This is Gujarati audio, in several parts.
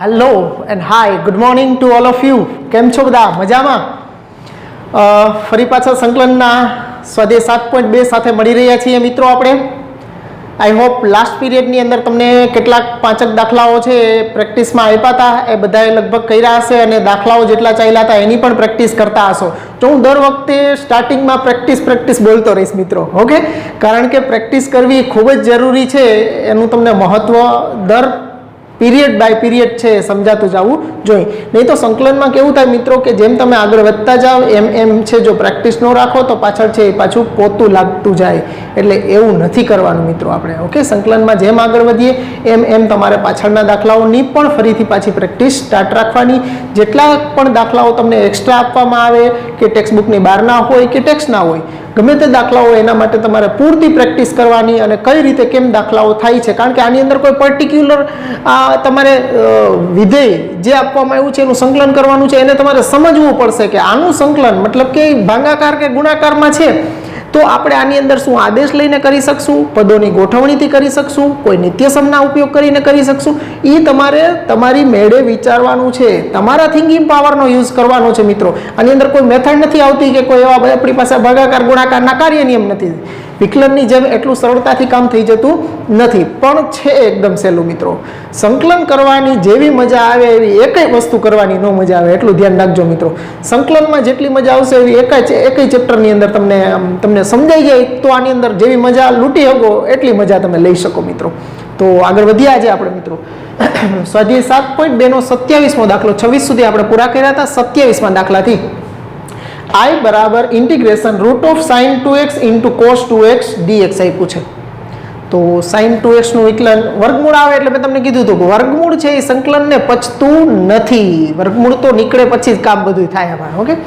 Hello and hi good morning to all of you. કેમ છો બધા? મજામાં? ફરી પાછા સંકલનના સ્વાધ્યાય 7.2 સાથે મળી રહ્યા છીએ મિત્રો આપણે. આઈ હોપ લાસ્ટ પીરિયડની અંદર તમને કેટલાક પાંચક દાખલાઓ છે એ પ્રેક્ટિસમાં આપ્યા હતા, એ બધાએ લગભગ કર્યા હશે અને દાખલાઓ જેટલા ચાલ્યા હતા એની પણ પ્રેક્ટિસ કરતા હશો. તો હું દર વખતે સ્ટાર્ટિંગમાં પ્રેક્ટિસ બોલતો રહીશ મિત્રો, ઓકે? કારણ કે પ્રેક્ટિસ કરવી ખૂબ જ જરૂરી છે, એનું તમને મહત્ત્વ દર પીરિયડ બાય પીરિયડ છે સમજાતું જવું જોઈએ. નહીં તો સંકલનમાં કેવું થાય મિત્રો કે જેમ તમે આગળ વધતા જાઓ એમ છે જો પ્રેક્ટિસ ન રાખો તો પાછળ છે એ પાછું પોતું લાગતું જાય. એટલે એવું નથી કરવાનું મિત્રો આપણે, ઓકે? સંકલનમાં જેમ આગળ વધીએ એમ તમારે પાછળના દાખલાઓની પણ ફરીથી પાછી પ્રેક્ટિસ સ્ટાર્ટ રાખવાની. જેટલા પણ દાખલાઓ તમને એક્સ્ટ્રા આપવામાં આવે કે ટેક્સ્ટ બુકની બહારના હોય કે ટેક્સ્ટના હોય, ગમે તે દાખલાઓ એના માટે તમારે પૂરતી પ્રેક્ટિસ કરવાની અને કઈ રીતે કેમ દાખલાઓ થાય છે. કારણ કે આની અંદર કોઈ પર્ટિક્યુલર તમારે વિધેય જે આપવામાં આવ્યું છે એનું સંકલન કરવાનું છે, એને તમારે સમજવું પડશે કે આનું સંકલન મતલબ કે ભાગાકાર કે ગુણાકારમાં છે તો આપણે આની અંદર શું આદેશ લઈને કરી શકશું, પદોની ગોઠવણીથી કરી શકશું, કોઈ નિત્યસમના ઉપયોગ કરીને કરી શકશું. એ તમારે તમારી મેળે વિચારવાનું છે, તમારા થિંકિંગ પાવરનો યુઝ કરવાનો છે મિત્રો. આની અંદર કોઈ મેથડ નથી આવતી કે કોઈ એવા આપણી પાસે ભાગાકાર ગુણાકારના કાર્ય નિયમ નથી. વિકલનની જેમ એટલું સરળતાથી કામ થઈ જતું નથી, પણ છે એકદમ સહેલું મિત્રો. સંકલન કરવાની જેવી મજા આવે એવી એકય વસ્તુ કરવાની ન મજા આવે, એટલું ધ્યાન રાખજો મિત્રો. સંકલનમાં જેટલી મજા આવશે એવી એકય ચેપ્ટરની અંદર તમને સમજાઈ જાય તો આની અંદર જેવી મજા લૂંટી શકો એટલી મજા તમે લઈ શકો મિત્રો. તો આગળ વધ્યા આજે આપણે મિત્રો સ્વાધ્યાય 7.2 નો 27મો દાખલો. 26 સુધી આપણે પૂરા કર્યા હતા. 27મા દાખલાથી I બરાબર integration root of sine 2x into cos 2x dx આપ્યું છે. તો સાઇન 2x નું વિકલન વર્ગમૂળ આવે એટલે મેં તમને કીધું હતું કે વર્ગમૂળ છે એ સંકલનને પચતું નથી. વર્ગમૂળ તો નીકળે પછી જ કામ બધું થાય અમારે, ઓકે?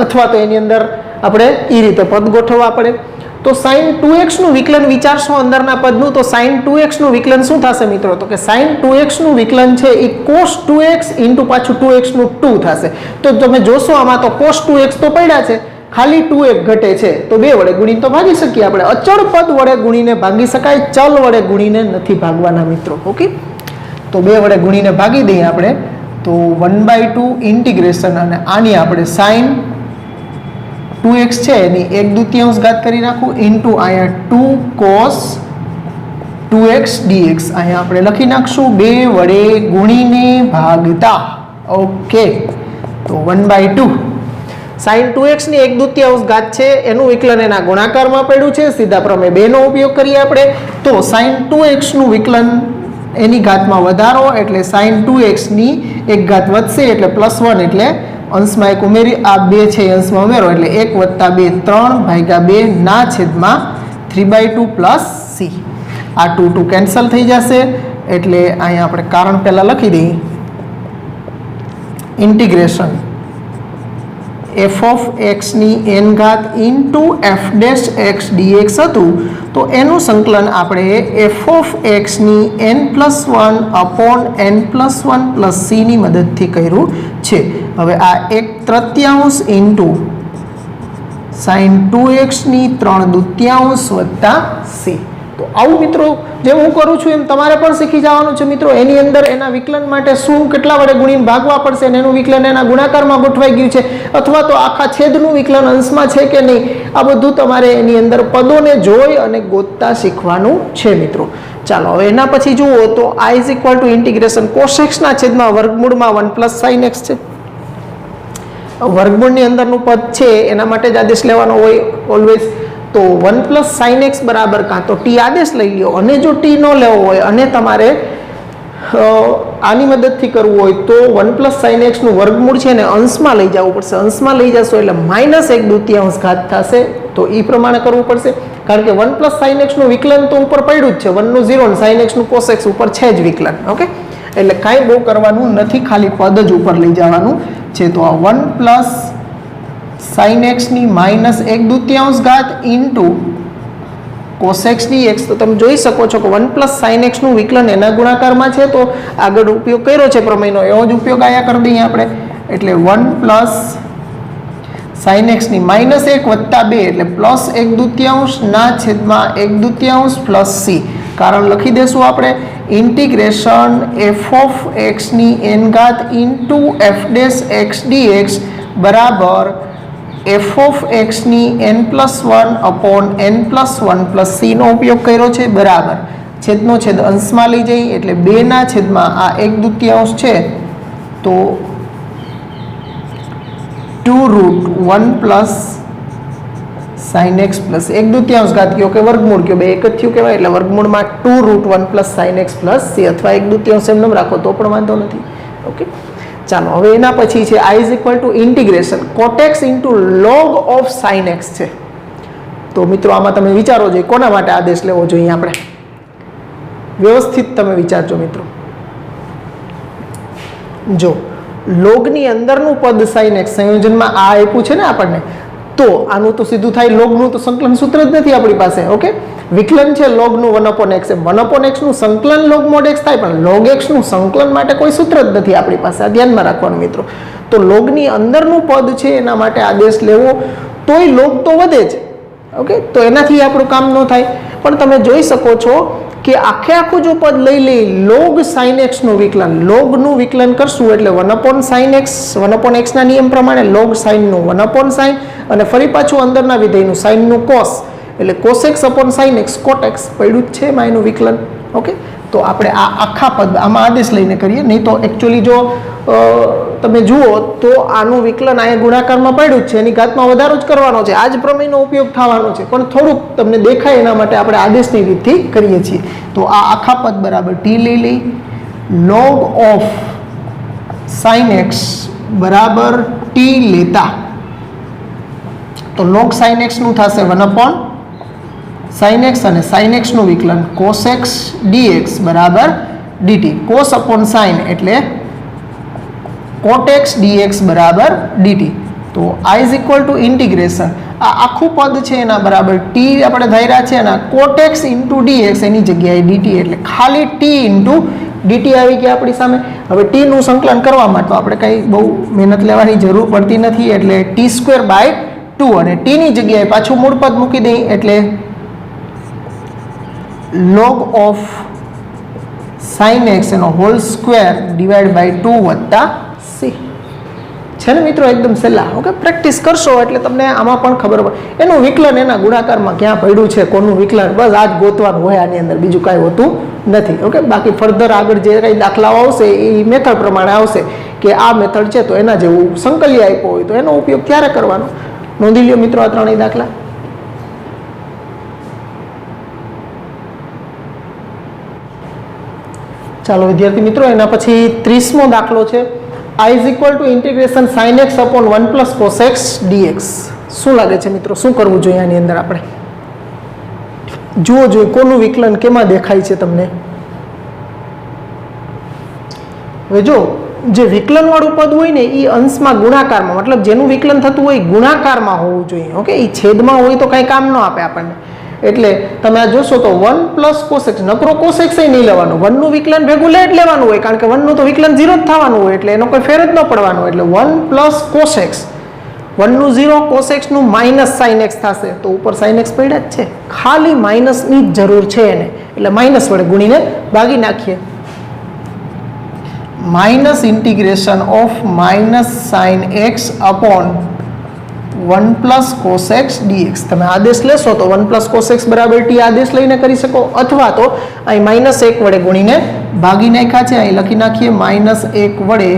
અથવા તો એની અંદર આપણે એ રીતે પદ ગોઠવવા પડે. તો સાઇન 2x નું વિકલન વિચારશો અંદરના પદનું, તો સાઇન 2x નું વિકલન શું થશે મિત્રો? તો કે સાઇન 2x નું વિકલન છે એ કોસ 2x ઇન્ટુ પાછું 2x નું 2 થશે. તો તમે જોશો આમાં તો કોસ 2x તો પડ્યા છે, ખાલી 2x ઘટે છે, તો 2 વડે ગુણીને તો ભાગી શકીએ આપણે. અચળ પદ વડે ગુણીને ભાગી શકાય, ચલ વડે ગુણીને નથી ભાગવાના મિત્રો, ઓકે? તો 2 વડે ગુણીને ભાગી દઈએ આપણે. તો 1/2 ઇન્ટિગ્રેશન અને આની આપણે સાઇન 2x છે એની 1/2 ઘાત કરી નાખું ઇન્ટુ અહીંયા 2 cos 2x dx અહીંયા આપણે લખી નાખશું 2 વડે ગુણીને ભાગતા, ઓકે? તો 1/2 સાઇન 2x ની 1/2 ઘાત છે એનું વિકલન એના ગુણાકારમાં પડ્યું છે. સીધા પ્રમેય 2 નો ઉપયોગ કરીએ આપણે. તો સાઇન 2x નું વિકલન એની ઘાતમાં વધારો એટલે સાઇન 2x ની 1 ઘાત વધશે એટલે +1 એટલે અંશમાં 1 ઉમેરી આ 2 છે અંશમાં ઉમેરો એટલે 1 + 2 3/2 ના છેદમાં 3/2 પ્લસ c. આ 2 કેન્સલ થઈ જશે એટલે અહીંયા આપણે કારણ પહેલા લખી દઈએ. ઇન્ટિગ્રેશન f of x ની n ઘાત into f dash x dx હતું, તો એનું સંકલન આપણે f of x ની n+1 upon n+1 plus c ની મદદથી કર્યું છે. હવે આ 1/3 ઇન્ટુ સાઇન 2x ની 3/2 વત્તા c. તો આવું મિત્રો જેમ હું કરું છું એમ તમારે પણ શીખી જવાનું છે મિત્રો. એની અંદર એના વિકલન માટે શું કેટલા વડે ગુણીને ભાગવા પડશે અને એનું વિકલન એના ગુણાકારમાં ગોઠવાઈ ગયું છે અથવા તો આખા છેદનું વિકલન અંશમાં છે કે નહીં, આ બધું તમારે એની અંદર પદોને જોઈ અને ગોતતા શીખવાનું છે મિત્રો. ચાલો હવે એના પછી જુઓ તો I = ઇન્ટિગ્રેશન cos x ના છેદમાં વર્ગમૂળમાં 1 + sin x છે. વર્ગમૂળની અંદરનું પદ છે એના માટે જ આદેશ લેવાનો હોય ઓલવેઝ. તો 1 + sin x બરાબર કાં તો t આદેશ લઈ લ્યો, અને જો t ન લેવો હોય અને તમારે આની મદદથી કરવું હોય તો 1 + sin x નું વર્ગમૂળ છે ને અંશમાં લઈ જવું પડશે. અંશમાં લઈ જશો એટલે -1/2 ઘાત થશે. તો એ પ્રમાણે કરવું પડશે કારણ કે 1 + sin x નું વિકલન તો ઉપર પડ્યું જ છે, 1 નું 0 અને sin x નું cos x ઉપર છે જ વિકલન, ઓકે? એટલે કાંઈ બહુ કરવાનું નથી, ખાલી પદ જ ઉપર લઈ જવાનું છે. તો આ 1 + sin x ની -1/2 ઘાત ઇન્ટુ cos x dx. તો તમે જોઈ શકો છો કે 1 + sin x નું વિકલન એના ગુણાકારમાં છે, તો આગળ ઉપયોગ કર્યો છે પ્રમેયનો એવો જ ઉપયોગ આયા કરી દઈએ આપણે. એટલે 1 + sin x ની -1 વત્તા 2 એટલે +1/2 ના છેદમાં 1/2 પ્લસ c. કારણ લખી દેશું આપણે ઇન્ટિગ્રેશન એફ ઓફ એક્સની એન ઘાત into F dash X dx બરાબર એફ ઓફ એક્સની N plus one upon N plus one plus સીનો ઉપયોગ કર્યો છે બરાબર છેદનો છેદ અંશમાં લઈ જઈએ એટલે 2ના છેદમાં આ 1/2 છે તો 2√1 પ્લસ સાઇન એક્સ પ્લસ 1/2 ઘાત કયો કે વર્ગમૂળ કયો બે એક જ થયું કહેવાય એટલે વર્ગમૂળમાં 2√1 plus sine x plus C અથવા 1/2 એમ રાખો તો પણ વાંધો નથી ઓકે ચાલો હવે એના પછી છે i is equal two integration cot x into log of sine x છે તો મિત્રો આમાં તમે વિચારો જોઈએ કોના માટે આદેશ લેવો જોઈએ આપણે વ્યવસ્થિત તમે વિચારજો મિત્રો જો લોગની અંદરનું પદ સાઇન એક્સ સંયોજનમાં આ આપ્યું છે ને આપણને તો આનું તો સીધું થાય લોગનું તો સંકલન સૂત્ર જ નથી આપણી પાસે ઓકે વિકલન છે લોગનું 1/x એમ 1/x નું સંકલન log mod x થાય પણ log x નું સંકલન માટે કોઈ સૂત્ર જ નથી આપણી પાસે આ ધ્યાનમાં રાખવાનું મિત્રો તો લોગની અંદરનું પદ છે એના માટે આદેશ લેવો તોય લોગ તો વધે જ ઓકે તો એનાથી આપણું કામ ન થાય પણ તમે જોઈ શકો છો કે આખું જો પદ લઈ લઈ log sin x નું વિકલન લોગનું વિકલન કરશું એટલે 1/sin x 1/x ના નિયમ પ્રમાણે log sin નું 1/sin અને ફરી પાછું અંદરના વિધેયનું sin નું cos એટલે cos x upon sin x cot x પડ્યું જ છે એમાં એનું વિકલન ઓકે તો આપણે આ આખા પદ આમાં આદેશ લઈને કરીએ નહીં તો એકચ્યુઅલી જો તમે જુઓ તો આનું વિકલન અહીંયા ગુણાકારમાં પડ્યું જ છે એની ઘાતમાં વધારો જ કરવાનો છે આ જ પ્રમેયનો ઉપયોગ થવાનો છે પણ થોડુંક તમને દેખાય એના માટે આપણે આદેશની રીતથી કરીએ છીએ તો આ આખા પદ બરાબર ટી લઈ log ઓફ sin x બરાબર ટી લેતા તો log sin x નું થશે 1/sin x અને sin x નું વિકલન cos x dx બરાબર dt cos upon sin એટલે cot x dx બરાબર dt તો i is equal two integration આ આખું પદ છે એના બરાબર t આપણે ધાર્યા છે અને cot x ઇન્ટુ dx એની જગ્યાએ dt એટલે ખાલી t ઇન્ટુ dt આવી ગયા આપણી સામે હવે t નું સંકલન કરવા માટે આપણે કંઈ બહુ મહેનત લેવાની જરૂર પડતી નથી એટલે t²/2 અને t ની જગ્યાએ પાછું મૂળ પદ મૂકી દઈએ એટલે log ઓફ sin x એનો હોલ સ્ક્વેર ડિવાઈડ બાય 2 વત્તા c છે ને મિત્રો એકદમ સહેલા ઓકે પ્રેક્ટિસ કરશો એટલે તમને આમાં પણ ખબર પડે એનું વિકલન એના ગુણાકારમાં ક્યાં પડ્યું છે કોનું વિકલન બસ આ જ ગોતવાનું હોય આની અંદર બીજું કાંઈ હોતું નથી ઓકે બાકી ફર્ધર આગળ જે કંઈ દાખલાઓ આવશે એ મેથડ પ્રમાણે આવશે કે આ મેથડ છે તો એના જેવું સંકલ્ય આપ્યો હોય તો એનો ઉપયોગ ત્યારે કરવાનો નોંધી લ્યો મિત્રો આ ત્રણેય દાખલા ચાલો વિદ્યાર્થી મિત્રો એના પછી 30મો દાખલો છે i is equal two integration sin x upon 1 plus cos x dx શું લાગે છે મિત્રો શું કરવું જોઈએ આની અંદર આપણે જુઓ જોઈએ કોનું વિકલન કેમાં દેખાય છે તમને હવે જો જે વિકલન વાળું પદ હોય ને એ અંશમાં ગુણાકારમાં મતલબ જેનું વિકલન થતું હોય ગુણાકારમાં હોવું જોઈએ ઓકે એ છેદમાં હોય તો કાંઈ કામ ન આપે આપણને એટલે તમે આ જોશો તો 1 plus cos x નકરો cos x નહીં લેવાનું 1 નું વિકલન ભેગું લે જ લેવાનું હોય કારણ કે 1 નું તો વિકલન 0 જ થવાનું હોય એટલે એનો કોઈ ફેર જ ન પડવાનો એટલે 1 plus cos x 1 નું 0 cos x નું માઇનસ sin x થશે તો ઉપર sin x પડ્યા જ છે ખાલી માઇનસની જ જરૂર છે એને એટલે માઇનસ વડે ગુણીને ભાગી નાખીએ minus integration of minus sin x upon 1 plus cos x dx તમે આદેશ લેશો તો 1 plus cos x બરાબર t આદેશ લઈને કરી શકો અથવા તો અહીં -1 વડે ગુણીને ભાગી નાખ્યા છે અહીં લખી નાખીએ -1 વડે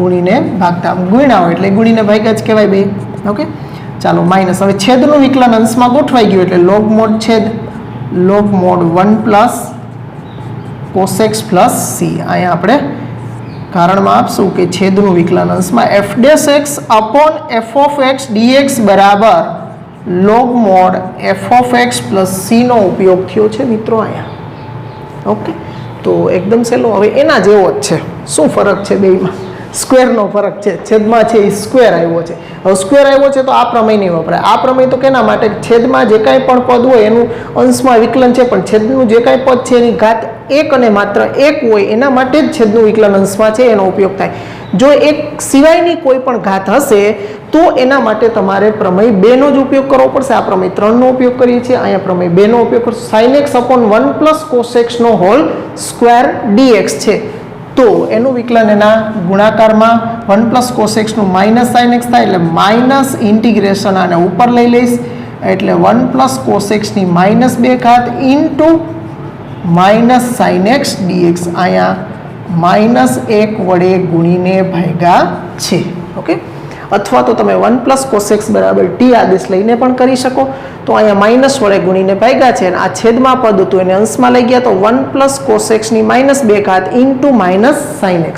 ગુણીને ભાગતા ગુણ્યા હોય એટલે ગુણીને ભાગ્યા જ કહેવાય બે ઓકે ચાલો માઇનસ હવે છેદનું વિકલન અંશમાં ગોઠવાઈ ગયું એટલે log mod છેદ log mod 1 plus cos x plus c અહીંયા આપણે કારણમાં આપશું કે છેદનું વિકલન અંશમાં f dash x upon f of x dx બરાબર log mod f of x plus c નો ઉપયોગ થયો છે મિત્રો અહીંયા ઓકે તો એકદમ સહેલો હવે એના જેવો જ છે શું ફરક છે બેમાં સ્ક્વેરનો ફરક છે, છેદમાં છે એ સ્ક્વેર આવ્યો છે. હવે સ્ક્વેર આવ્યો છે તો આ પ્રમેય નહીં વપરાય. આ પ્રમેય તો કેના માટે? છેદમાં જે કાંઈ પણ પદ હોય એનું અંશમાં વિકલન છે, પણ છેદનું જે કાંઈ પદ છે એની ઘાત એક અને માત્ર એક હોય એના માટે જ છેદનું વિકલન અંશમાં છે એનો ઉપયોગ થાય. જો એક સિવાયની કોઈ પણ ઘાત હશે તો એના માટે તમારે પ્રમેય 2 નો જ ઉપયોગ કરવો પડશે. આ પ્રમેય 3 નો ઉપયોગ કરીએ છીએ, અહીંયા પ્રમેય 2 નો ઉપયોગ કરશું. sin x upon 1 plus cos x નો હોલ સ્ક્વેર dx છે તો એનું વિકલન એના ગુણાકારમાં 1 plus cos x નું માઇનસ sin x થાય એટલે માઇનસ ઇન્ટિગ્રેશન આને ઉપર લઈ લઈશ એટલે 1 plus cos x ની -2 ઘાત into minus sin x dx. અહીંયા -1 વડે ગુણીને ભાગ્યા છે. ઓકે, અથવા તો તમે 1 plus cos x બરાબર t આદેશ લઈને પણ કરી શકો. તો અહીંયા માઇનસ વડે ગુણીને ભાગ્યા છે અને આ છેદમાં પદ હતું એને અંશમાં લઈ ગયા તો 1 plus cos x ની -2 ઘાત ઇન્ટુ માઇનસ sin x.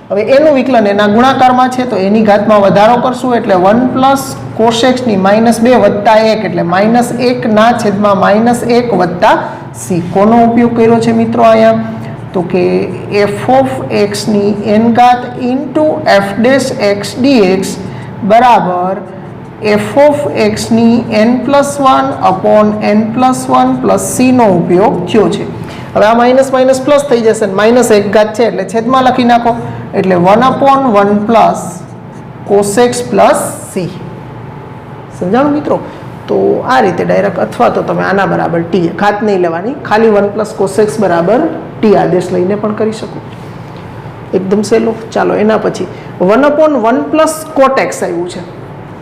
હવે એનું વિકલન એના ગુણાકારમાં છે તો એની ઘાતમાં વધારો કરશું એટલે 1 plus cos x ની -2 વત્તા 1 એટલે -1 ના છેદમાં -1 વત્તા c. કોનો ઉપયોગ કર્યો છે મિત્રો અહીંયા? તો કે f of x ની n ઘાત into f dash x dx બરાબર f of x ની n+1 upon n+1 plus c નો ઉપયોગ થયો છે. હવે આ માઇનસ માઇનસ પ્લસ થઈ જશે -1 ઘાત છે એટલે છેદમાં લખી નાખો એટલે 1/1 plus cos x plus c. સમજાણું મિત્રો? તો આ રીતે ડાયરેક્ટ અથવા તો તમે આના બરાબર t ઘાત નહીં લેવાની, ખાલી 1 plus cos x બરાબર t આદેશ લઈને પણ કરી શકો. એકદમ સહેલું. ચાલો એના પછી 1/1 plus cot x આવ્યું છે.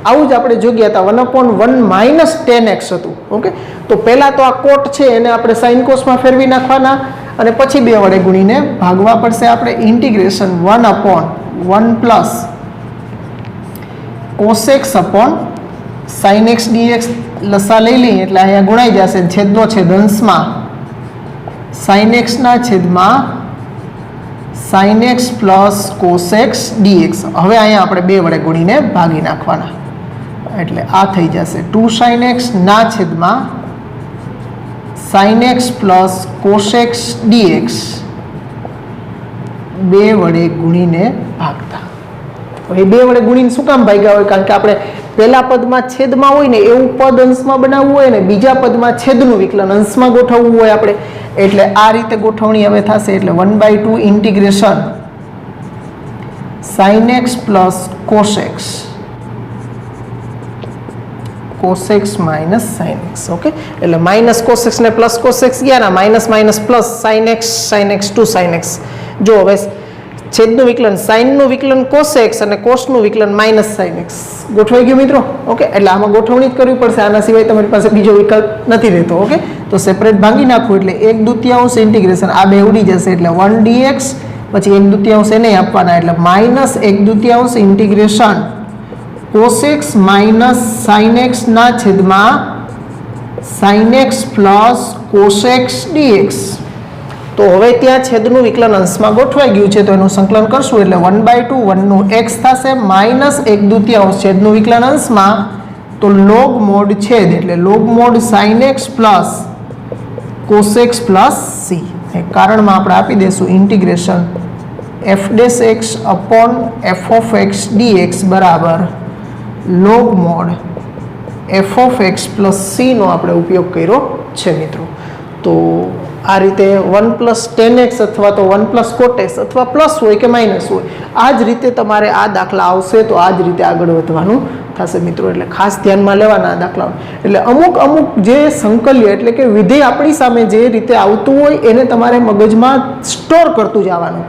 આવું જ આપણે જોઈ ગયા હતા 1/1 minus tan x હતું. ઓકે, તો પહેલાં તો આ કોટ છે એને આપણે સાઇન કોસમાં ફેરવી નાખવાના અને પછી 2 વડે ગુણીને ભાગવા પડશે. આપણે integration 1/1 plus cos x upon sin x dx લસા લઈ લઈએ એટલે અહીંયા ગુણાઈ જશે છેદનો છેદ અંશમાં sin x ના છેદમાં sin x plus cos x dx. હવે અહીંયા આપણે 2 વડે ગુણીને ભાગી નાખવાના એટલે આ થઈ જશે 2 sin x ના છેદમાં sin x plus cos x dx 2 વડે ગુણીને ભાગતા. હવે 2 વડે ગુણીને શું કામ ભાગ્યા હોય? કારણ કે આપણે પહેલા પદમાં છેદમાં હોય ને એવું પદ અંશમાં બનાવવું હોય ને બીજા પદમાં છેદનું વિકલન અંશમાં ગોઠવવું હોય આપણે, એટલે આ રીતે ગોઠવણી હવે થશે. એટલે 1/2 integration sin x plus cos x minus sin x. Okay, એટલે માઇનસ cos x ને પ્લસ cos x ગયા ના minus minus plus sin x 2 sin x. જો હવે છેદનું વિકલન સાઇનનું વિકલન cos x અને કોસનું વિકલન માઇનસ sin x ગોઠવાઈ ગયું મિત્રો. ઓકે, એટલે આમાં ગોઠવણી જ કરવી પડશે, આના સિવાય તમારી પાસે બીજો વિકલ્પ નથી રહેતો. ઓકે, તો સેપરેટ ભાંગી નાખવું એટલે 1/2 ઇન્ટિગ્રેશન આ 2 ઉડી જશે એટલે 1 dx પછી 1/2 એને આપવાના એટલે -1/2 integration cos x minus sin x ના છેદમાં sin x plus cos x dx. તો હવે ત્યાં છેદનું વિકલન અંશમાં ગોઠવાઈ ગયું છે તો એનું સંકલન કરશું એટલે 1/2 1 નું x થશે -1/2 છેદનું વિકલન અંશમાં તો log mod છેદ એટલે log mod sin x plus cos x plus c. કારણમાં આપણે આપી દઈશું integration f dash x upon f of x dx બરાબર log mod f of x plus c નો આપણે ઉપયોગ કર્યો છે મિત્રો. તો આ રીતે 1 plus tan x અથવા તો 1 plus cot x અથવા પ્લસ હોય કે માઇનસ હોય આ જ રીતે તમારે આ દાખલા આવશે તો આ જ રીતે આગળ વધવાનું થશે મિત્રો. એટલે ખાસ ધ્યાનમાં લેવાના આ દાખલાઓ. એટલે અમુક જે સંકલ્ય એટલે કે વિધેય આપણી સામે જે રીતે આવતું હોય એને તમારે મગજમાં સ્ટોર કરતું જવાનું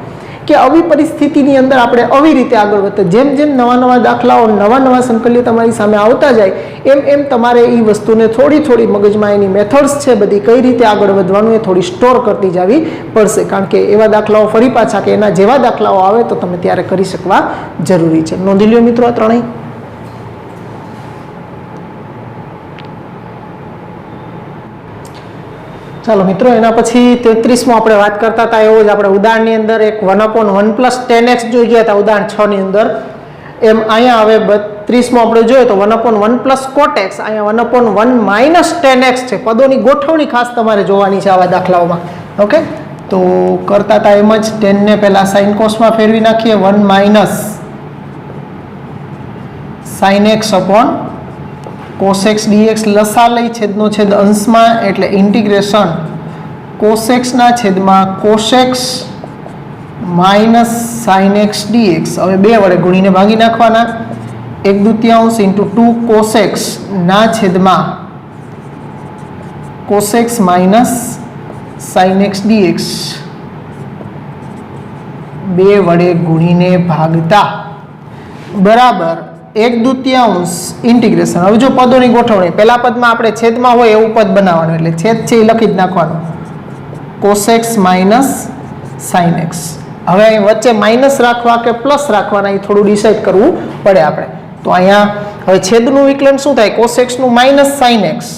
કે આવી પરિસ્થિતિની અંદર આપણે આવી રીતે આગળ વધતા જેમ જેમ નવા દાખલાઓ નવા સંકલ્ય તમારી સામે આવતા જાય એમ તમારે એ વસ્તુને થોડી મગજમાં એની મેથડ્સ છે બધી કઈ રીતે આગળ વધવાનું એ થોડી સ્ટોર કરતી જવી પડશે. કારણ કે એવા દાખલાઓ ફરી પાછા કે એના જેવા દાખલાઓ આવે તો તમે ત્યારે કરી શકવા જરૂરી છે. નોંધી લ્યો મિત્રો આ ત્રણેય. ચાલો મિત્રો એના પછી 33માં આપણે વાત કરતા હતા એવો જ આપણે ઉદાહરણની અંદર એક 1/1 plus tan x જોઈ ગયા હતા ઉદાહરણ 6 ની અંદર. એમ અહીંયા હવે 32માં આપણે જોઈએ તો 1/1 plus cot x અહીંયા 1/1 minus tan x છે. પદોની ગોઠવણી ખાસ તમારે જોવાની છે આવા દાખલાઓમાં. ઓકે, તો કરતા હતા એમ જ 10 ને પહેલાં સાઇન કોસમાં ફેરવી નાખીએ 1 minus sine x upon cos x dx લસા લઈ છેદનો છેદ અંશમાં એટલે ઇન્ટિગ્રેશન કોસ એક્સના છેદમાં cos x minus sine x dx. હવે 2 વડે ગુણીને ભાગી નાખવાના 1/2 ઇન્ટુ 2 કોસ એક્સ ના છેદમાં cos x minus sine x dx 2 વડે ગુણીને ભાગતા બરાબર 1/2 ઇન્ટિગ્રેશન. હવે જો પદોની ગોઠવણી પહેલા પદમાં આપણે છેદમાં હોય એવું પદ બનાવવાનું એટલે છેદ છે એ લખી જ નાખવાનું cos x minus sine x. હવે અહીં વચ્ચે માઇનસ રાખવા કે પ્લસ રાખવાના એ થોડું ડિસાઇડ કરવું પડે આપણે. તો અહીંયા હવે છેદનું વિકલન શું થાય કોસ એક્સનું માઇનસ સાઇન એક્સ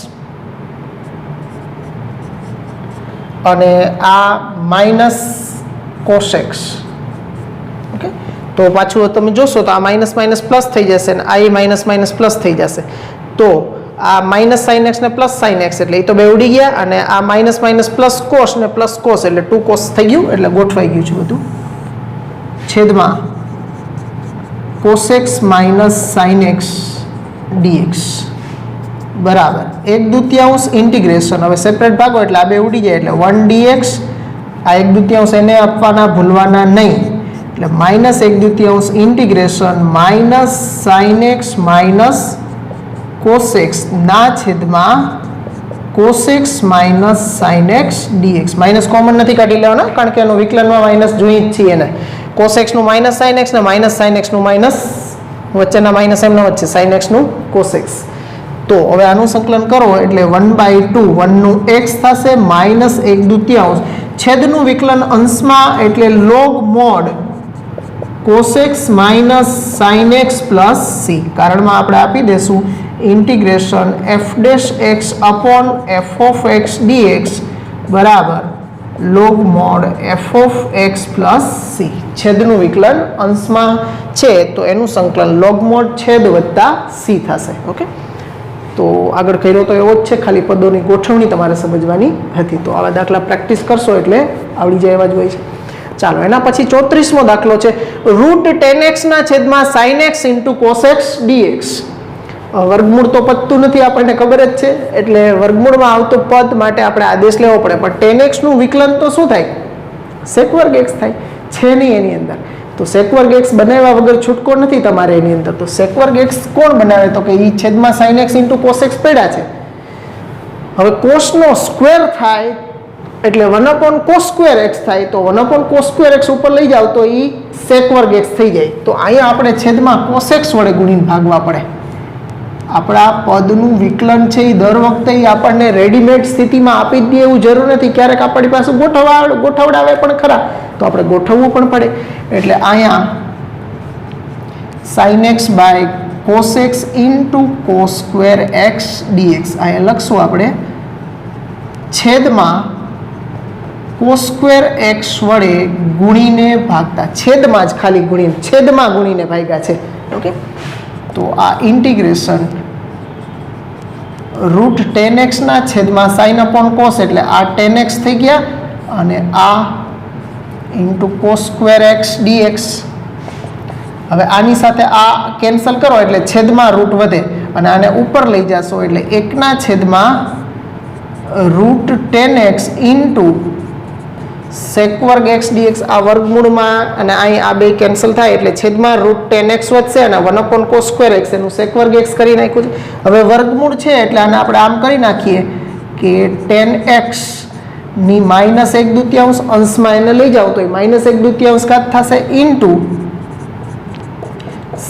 અને આ માઇનસ કોસ એક્સ. ઓકે તો પાછું તમે જોશો તો આ માઇનસ માઇનસ પ્લસ થઈ જશે અને આ માઇનસ માઇનસ પ્લસ થઈ જશે. તો આ માઇનસ સાઇન એક્સ ને પ્લસ સાઇન એક્સ એટલે એ તો બે ઉડી ગયા અને આ માઇનસ માઇનસ પ્લસ કોસ ને પ્લસ કોસ એટલે 2 કોસ થઈ ગયું એટલે ગોઠવાઈ ગયું છે બધું છેદમાં cos x minus sine x dx બરાબર 1/2 ઇન્ટિગ્રેશન. હવે સેપરેટ ભાગો એટલે આ બે ઉડી જાય એટલે 1 dx આ 1/2 એને આપવાના ભૂલવાના નહીં એટલે minus 1/2 integration minus sine x minus cos x ના છેદમાં cos x minus sine x dx. Minus common નથી કાઢી લેવાના કારણ કે એનો વિકલનમાં માઇનસ જોઈએ જ છીએ એને. કોસ એક્સનું માઇનસ સાઇન એક્સ ને માઇનસ સાઇન એક્સનું માઇનસ વચ્ચેના માઇનસ એમના વચ્ચે સાઇન એક્સનું કોસ એક્સ. તો હવે આનું સંકલન કરો એટલે 1/2 1 નું x થશે માઇનસ 1/2 છેદનું વિકલન અંશમાં એટલે log mod cos x minus sin x plus c. કારણમાં આપણે આપી દેશું integration f dash x upon f of x dx બરાબર log mod f of x plus c. છેદનું વિકલન અંશમાં છે તો એનું સંકલન log mod છેદ વત્તા c થશે. ઓકે તો આગળ કર્યો તો એવો જ છે ખાલી પદોની ગોઠવણી તમારે સમજવાની હતી. તો આવા દાખલા પ્રેક્ટિસ કરશો એટલે આવડી જાય એવા જ હોય છે. ચાલો એના પછી 34મો દાખલો છે રૂટ 10x ના છેદમાં sin x into cos x dx. વર્ગમૂળ તો પદતું નથી આપણને ખબર જ છે એટલે વર્ગમૂળમાં આવતો પદ માટે આપણે આદેશ લેવો પડે પણ 10x નું વિકલન તો શું થાય sec વર્ગ x થાય છે નહીં એની અંદર. તો sec વર્ગ x બનાવ્યા વગર છૂટકો નથી તમારે એની અંદર. તો sec વર્ગ x કોણ બનાવે તો કે એ છેદમાં sin x into cos x પડ્યા છે. હવે cos નો સ્ક્વેર થાય એટલે 1 cos સ્ક્વેર x થાય તો 1 cos સ્ક્વેર x ઉપર લઈ જાવ તો એ sec વર્ગ x થઈ જાય. તો અહીંયા આપણે છેદમાં cos x વડે ગુણીને ભાગવા પડે. આપણા પદનું વિકલન છે એ દર વખતે આપણને રેડીમેડ સ્થિતિમાં આપી જ દે એવું જરૂર નથી. ક્યારેક આપણી પાસે ગોઠવડાવે પણ ખરા તો આપણે ગોઠવવું પણ પડે. એટલે અહીંયા sin x by cos x into cos square x dx અહીંયા લખશું આપણે છેદમાં cos સ્ક્વેર x વડે ગુણીને ભાગતા છેદમાં જ ખાલી ગુણીને છેદમાં ગુણીને ભાગ્યા છે. ઓકે તો આ ઇન્ટિગ્રેશન રૂટ 10x ના છેદમાં સાઇન અપોન કોસ એટલે આ 10x થઈ ગયા અને આ into cos square x dx. હવે આની સાથે આ કેન્સલ કરો એટલે છેદમાં રૂટ વધે અને આને ઉપર લઈ જશો એટલે 1 ના છેદમાં રૂટ 10x ઇન્ટુ sec વર્ગ x dx આ વર્ગમૂળમાં અને અહીં આ બે કેન્સલ થાય એટલે છેદમાં રૂટ 10x વધશે અને 1 cos સ્ક્વેર x એનું sec વર્ગ x કરી નાખ્યું છે. હવે વર્ગમૂળ છે એટલે આને આપણે આમ કરી નાખીએ કે 10x ની માઇનસ 1/2 અંશમાં એને લઈ જાઓ તો એ માઇનસ 1/2 ઘાત થશે ઇન્ટુ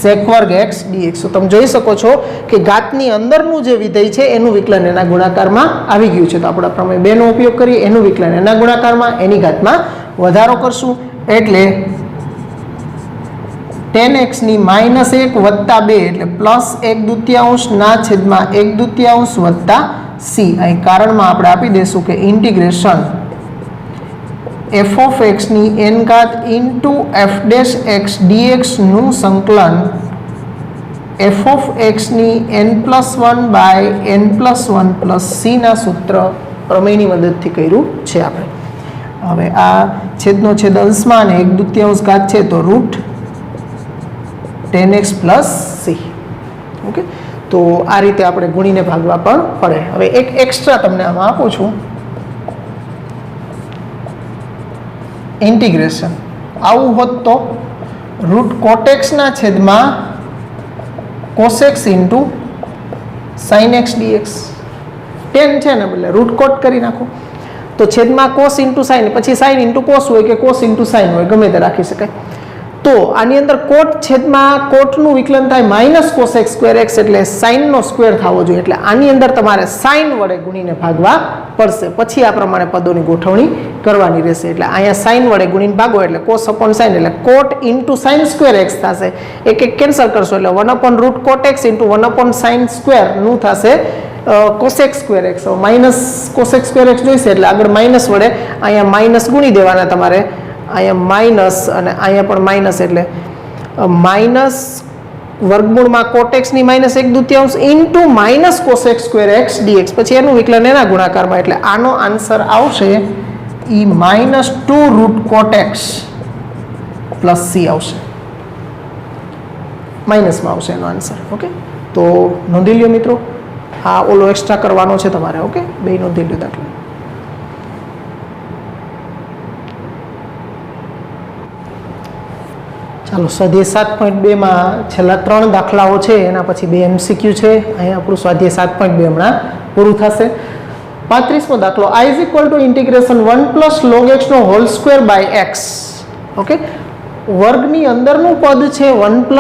sec વર્ગ x dx. તો તમે જોઈ શકો છો કે ઘાતની અંદરનું જે વિધેય છે એનું વિકલન એના ગુણાકારમાં આવી ગયું છે. તો આપણે પ્રમેય 2 નો ઉપયોગ કરીએ એનું વિકલન એના ગુણાકારમાં એની ઘાતમાં વધારો કરશું એટલે 10x ની માઇનસ 1 વત્તા 2 એટલે પ્લસ 1/2 ના છેદમાં 1/2 વત્તા c. અહીં કારણમાં આપણે આપી દઈશું કે ઇન્ટિગ્રેશન f of x ની n ઘાત into f dash x dx નું સંકલન f of x ની n+1 by n+1 plus c ના સૂત્ર પ્રમેયની મદદથી કર્યું છે આપણે. હવે આ છેદનો છેદ અંશમાં અને 1/2 ઘાત છે તો √10x + c. ઓકે, તો આ રીતે આપણે ગુણીને ભાગવા પણ પડે. હવે એક એક્સ્ટ્રા તમને આમાં આપું છું, ઇન્ટિગ્રેશન આવું હોત તો √cotx ના છેદમાં cosx into sin x dx. 10 છે ને બદલે √cot કરી નાખો તો છેદમાં cos ઇન્ટુ sin, પછી sin ઇન્ટુ cos હોય કે cos ઇન્ટુ sin હોય, ગમે તે રાખી શકાય. તો આની અંદર કોટ છેદમાં કોટનું વિકલન થાય -cosx²x એટલે સાઇનનો સ્ક્વેર થવો જોઈએ. એટલે આની અંદર તમારે સાઇન વડે ગુણીને ભાગવા પડશે, પછી આ પ્રમાણે પદોની ગોઠવણી કરવાની રહેશે. એટલે અહીંયા સાઇન વડે ગુણીને ભાગો એટલે cos/sin એટલે કોટ ઇન્ટુ sin²x થશે. એક એક કેન્સલ કરશો એટલે 1/√cotx ઇન્ટુ 1/sin² નું થશે cosx²x. -cosx² જોઈશે એટલે આગળ માઇનસ વડે અહીંયા માઇનસ ગુણી દેવાના તમારે. અહીંયા માઇનસ અને અહીંયા પણ માઇનસ એટલે માઇનસ વર્ગમૂળમાં કોટેક્સની -1/2 ઇન્ટુ -cosx²x dx. પછી એનું વિકલન એના ગુણાકારમાં, એટલે આનો આન્સર આવશે એ -2√cotx + c આવશે, માઇનસમાં આવશે એનો આન્સર. ઓકે, તો નોંધી લ્યો મિત્રો, આ ઓલો એક્સ્ટ્રા કરવાનો છે તમારે. ઓકે, બે નોંધી લ્યો દાખલો. ચાલો, સ્વાધ્યાય 7.2 માં છેલ્લા 3 દાખલાઓ છે, એના પછી 2 MCQ છે. અહીંયા આપણું સ્વાધ્યાય 7.2 હમણાં પૂરું થશે. 35મો દાખલો, I = ઇન્ટિગ્રેશન 1 + log x નો whole square by x. Okay, વર્ગની અંદરનું પદ છે 1 +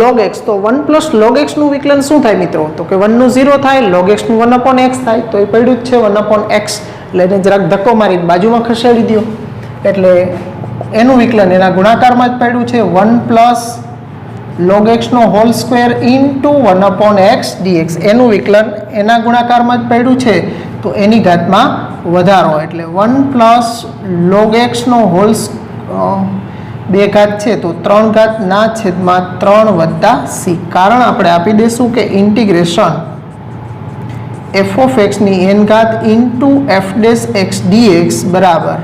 log x, તો 1 + log x નું વિકલન શું થાય મિત્રો? તો કે 1 નું 0 થાય, log x નું 1/x થાય, તો એ પડ્યું જ છે 1/x. એટલે એને જરાક ધક્કો મારી બાજુમાં ખસેડી દો એટલે એનું વિકલન એના ગુણાકારમાં જ પડ્યું છે 1 + log x નો whole square into 1/x dx. એનું વિકલન એના ગુણાકારમાં જ પડ્યું છે, તો એની ઘાતમાં વધારો એટલે 1 + log x નો હોલ 2 ઘાત છે તો 3 ઘાત ના છેદમાં 3 + c. કારણ આપણે આપી દઈશું કે ઇન્ટિગ્રેશન f(x) ની n ઘાત ઇન્ટુ f' x dx બરાબર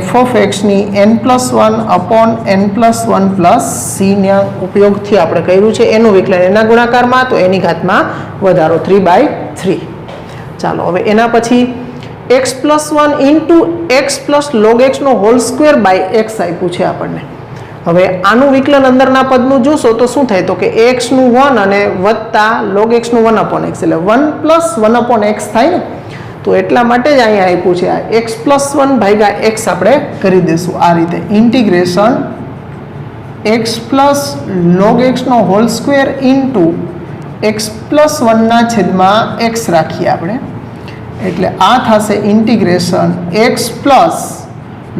f(x) ની n+1/n+1 + c ના ઉપયોગથી આપણે કર્યું છે એનું વિકલન એના ગુણાકારમાં, તો એની ઘાતમાં વધારો 3/3. ચાલો, હવે એના પછી x+1 into x + log x નો હોલ સ્ક્વેર બાય x આપ્યું છે આપણને. હવે આનું વિકલન અંદરના પદનું જોશો તો શું થાય? તો કે x નું 1 અને વત્તા log x નું 1/x એટલે 1 + 1/x થાય ને. તો એટલા માટે જ અહીંયા આપ્યું છે આ x+1 ભાગ્યા x આપણે કરી દઈશું આ રીતે. ઇન્ટિગ્રેશન x + log x નો હોલ સ્ક્વેર ઇન્ટુ x+1 ના છેદમાં x રાખીએ આપણે, એટલે આ થશે ઇન્ટિગ્રેશન x +